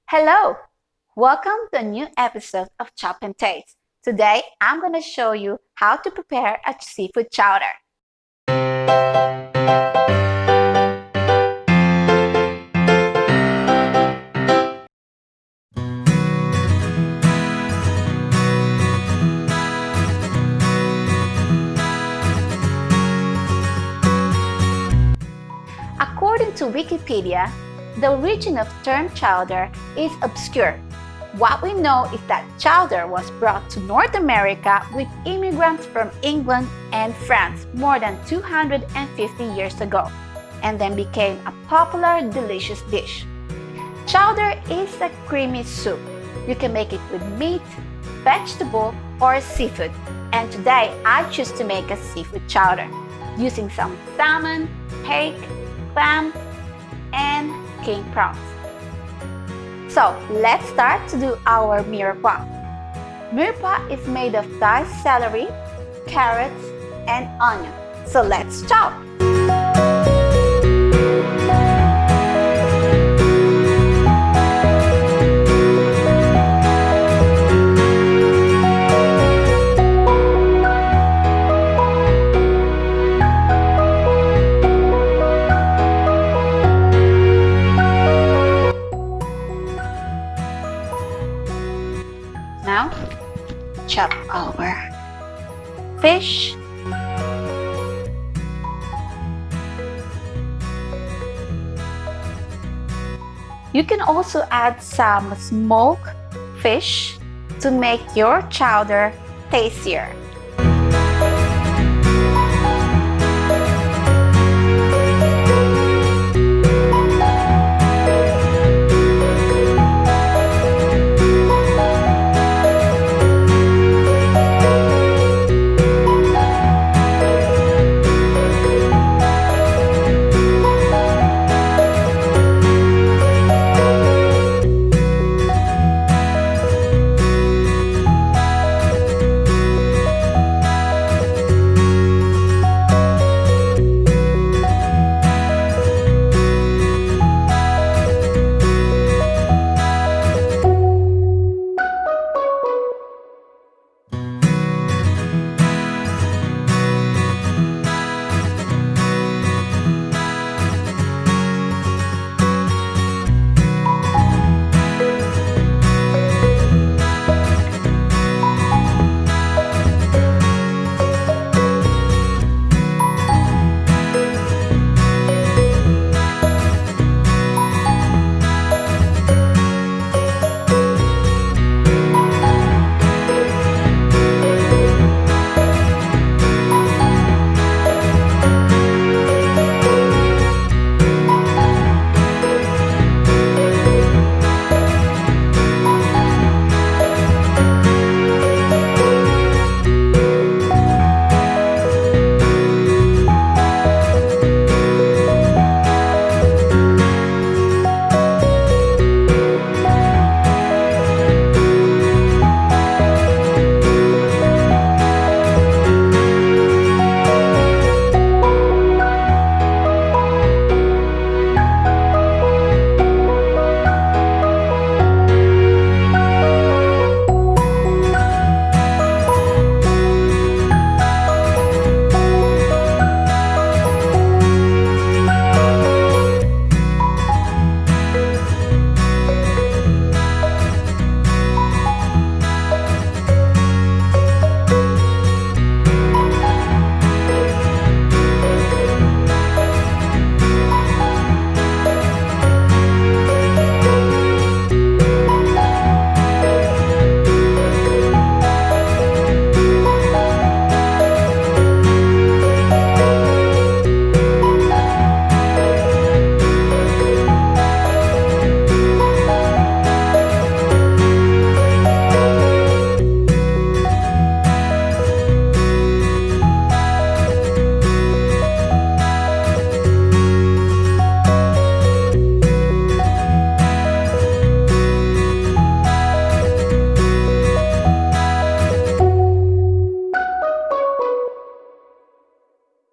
Hello! Welcome to a new episode of Chop and Taste. Today, I'm going to show you how to prepare a seafood chowder. According to Wikipedia, the origin of term chowder is obscure. What we know is that chowder was brought to North America with immigrants from England and France more than 250 years ago, and then became a popular, delicious dish. Chowder is a creamy soup. You can make it with meat, vegetable, or seafood. And today, I choose to make a seafood chowder using some salmon, hake, clams, and king prawns. So let's start to do our mirepoix. Mirepoix is made of diced celery, carrots, and onion. So let's chop. Now, chop our fish. You can also add some smoked fish to make your chowder tastier.